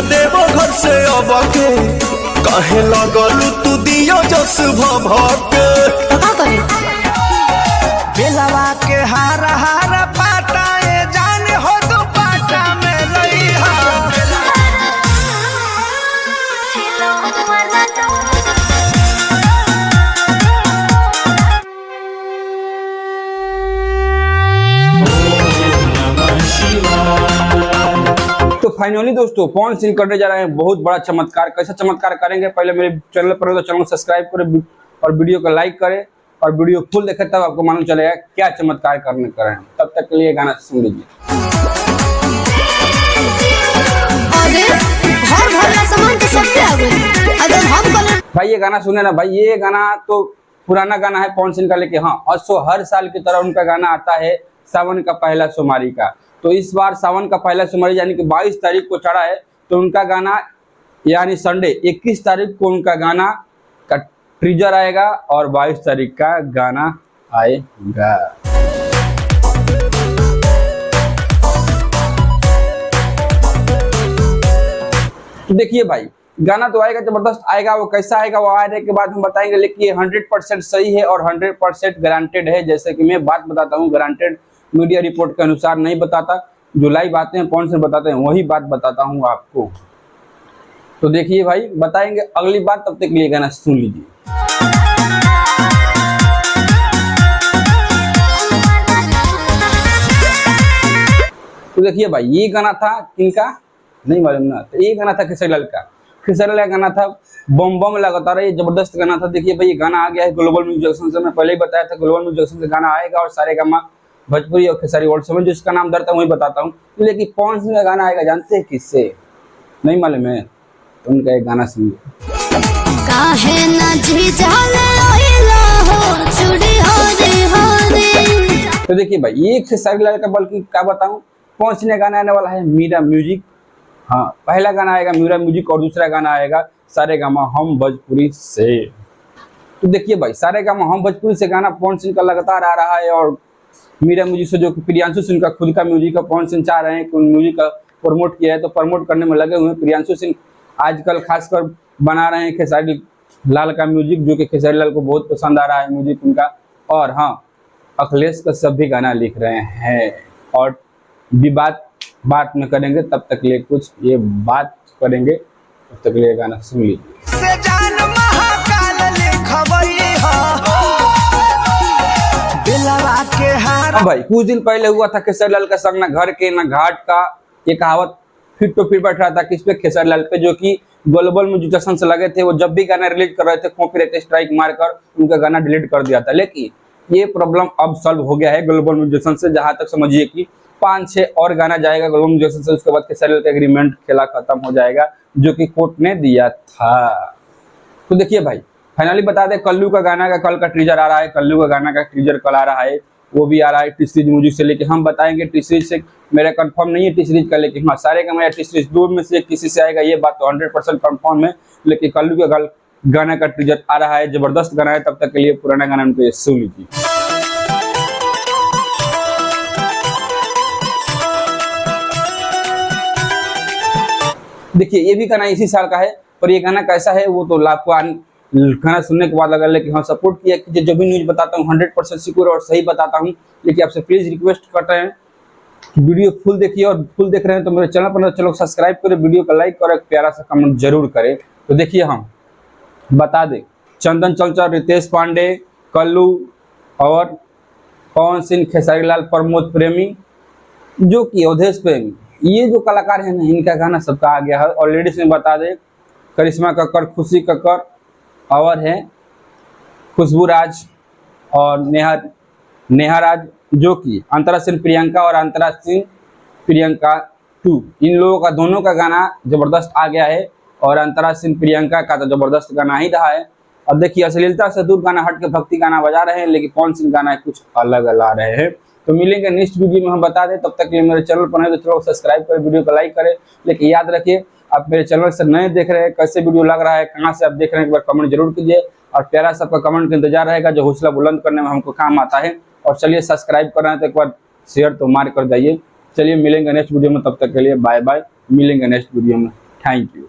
देव घर से अब के कहे लगल तू दियो जस भभके बेलवा के हार हार पाटा ए जाने हो दो पाटा में लइहा। तो फाइनली दोस्तों पवन सिंह करने जा रहे हैं बहुत बड़ा चमत्कार। कैसा चमत्कार करेंगे, पहले मेरे चैनल पर तो चैनल को सब्सक्राइब करें और वीडियो को लाइक करें और वीडियो फुल देखें, तब आपको मालूम चलेगा क्या चमत्कार करने कर रहे हैं। तब तक के लिए गाना सुन लीजिए। भाई ये गाना सुने ना भाई, ये गाना तो पुराना गाना है पवन सिंह का, लेकिन हाँ हर साल की तरह उनका गाना आता है सावन का पहला सोमवारी का। तो इस बार सावन का पहला सोमवारी यानी कि 22 तारीख को चढ़ा है, तो उनका गाना यानी संडे 21 तारीख को उनका गाना का ट्रीजर आएगा और 22 तारीख का गाना आएगा। तो देखिए भाई गाना तो आएगा, जबरदस्त आएगा। वो कैसा आएगा वो आने के बाद हम बताएंगे, लेकिन ये 100% सही है और 100% गारंटेड है। जैसे कि मैं बात बताता हूँ, गारंटेड मीडिया रिपोर्ट के अनुसार नहीं बताता, जो लाइव आते हैं कौन से बताते हैं वही बात बताता हूँ आपको। तो देखिए भाई बताएंगे अगली बात, तब तक के लिए गाना सुन लीजिए। तो देखिए भाई ये गाना था किनका नहीं मालूम ना, तो ये गाना था खेसारी लाल का। खेसारी लाल गाना था बम बम लगातार, ये जबरदस्त गाना था। देखिए भाई ये गाना आ गया है ग्लोबल म्यूजिक जंक्शन से। मैं पहले ही बताया था ग्लोबल म्यूजिक जंक्शन से गाना आएगा और सारेगामा भोजपुरी और खेसारी वर्ल्ड से जिसका नाम धरता वही बताता हूँ। लेकिन पवन सिंह का गाना आएगा जानते हैं किससे, नहीं मालूम है? तो उनका एक गाना सुनिए। तो देखिए भाई ये खेसारी लाल का, बल्कि क्या बताऊं, पवन सिंह का गाना आने वाला है मीरा म्यूजिक। हाँ पहला गाना आएगा मीरा म्यूजिक और दूसरा गाना आएगा सारेगामा हम भोजपुरी से। तो देखिए भाई सारेगामा हम भोजपुरी से गाना पवन सिंह का लगातार आ रहा है और मीरा म्यूजिक से जो प्रियांशु सिंह का खुद का म्यूजिक है, पवन सिंह चाह रहे हैं कि उन म्यूजिक का प्रमोट किया है, तो प्रमोट करने में लगे हुए हैं। प्रियांशु सिंह आजकल खासकर बना रहे हैं खेसारी लाल का म्यूजिक, जो कि खेसारी लाल को बहुत पसंद आ रहा है म्यूजिक उनका। और हाँ अखिलेश का सब भी गाना लिख रहे हैं और भी बात में करेंगे, तब तक लिए कुछ ये बात करेंगे, तब तक लिए गाना सुन लीजिए। भाई कुछ दिन पहले हुआ था खेसारी लाल का संग ना घर के ना घाट का, ये कहावत फिर तो फिर बैठ रहा था किस पे, खेसारी लाल पे, जो कि ग्लोबल म्यूजिक जंक्शन से लगे थे। वो जब भी गाना रिलीज कर रहे थे कॉपीराइट स्ट्राइक मारकर उनका गाना डिलीट कर दिया था। लेकिन ये प्रॉब्लम अब सॉल्व हो गया है ग्लोबल म्यूजिक जंक्शन से। जहां तक समझिए कि 5-6 और गाना जाएगा ग्लोबल म्यूजिक जंक्शन से, उसके बाद खेसारी लाल का एग्रीमेंट खेला खत्म हो जाएगा, जो कि कोर्ट ने दिया था। तो देखिए भाई फाइनली बता दें, कल्लू का गाना का कल का टीजर आ रहा है। कल्लू का गाना का टीजर कल आ रहा है, वो भी आ रहा है टी सीरीज म्यूजिक से। लेकिन हम बताएंगे टी सीरीज से, मेरा कंफर्म नहीं है टी सीरीज का, लेकिन हाँ सारेगामा या टी सीरीज दो में से किसी से आएगा, ये बात तो 100% कंफर्म है। लेकिन कल्लू का गाना का टीजर आ रहा है, जबरदस्त गाना है। तब तक के लिए पुराना गाना उनको ये सुन लीजिए। देखिए ये भी गाना इसी साल का है, पर ये गाना कैसा है वो तो आपको गाना सुनने के बाद लगा, लेकिन हाँ सपोर्ट किया कि जो भी न्यूज बताता हूँ 100% सिक्योर और सही बताता हूँ। लेकिन आपसे प्लीज रिक्वेस्ट कर रहे हैं कि वीडियो फुल देखिए, और फुल देख रहे हैं तो मेरे चैनल पर चलो सब्सक्राइब करें, वीडियो को लाइक करें, प्यारा सा कमेंट जरूर करें। तो देखिए हम बता दें, चंदन चंचल, रितेश पांडे, कल्लू और पवन सिंह, खेसारी लाल, प्रमोद प्रेमी, जो कि अवधेश प्रेमी, ये जो कलाकार हैं ना, इनका गाना सबका आ गया है। और लेडीज में बता दें, करिश्मा कक्कर, खुशी कक्कर और है खुशबू राज और नेहा राज, जो कि अंतरा सिंह प्रियंका और अंतरा सिंह प्रियंका 2, इन लोगों का दोनों का गाना जबरदस्त आ गया है। और अंतरा सिंह प्रियंका का तो जबरदस्त गाना ही रहा है। अब देखिए अश्लीलता से दूर गाना हट के भक्ति गाना बजा रहे हैं, लेकिन पवन सिंह गाना कुछ अलग ला रहे हैं। तो मिलेंगे नेक्स्ट वीडियो में, हम बता दें। तब तक के लिए मेरे चैनल पर नए तो चलो सब्सक्राइब करें, वीडियो को लाइक करें। लेकिन याद रखिए आप मेरे चैनल से नए देख रहे हैं, कैसे वीडियो लग रहा है, कहाँ से आप देख रहे हैं, एक बार कमेंट जरूर कीजिए। और प्यारा सबका कमेंट का इंतजार रहेगा, जो हौसला बुलंद करने में हमको काम आता है। और चलिए सब्सक्राइब कर रहे हैं तो एक बार शेयर तो मार कर जाइए। चलिए मिलेंगे नेक्स्ट वीडियो में, तब तक के लिए बाय बाय, मिलेंगे नेक्स्ट वीडियो में। Thank you.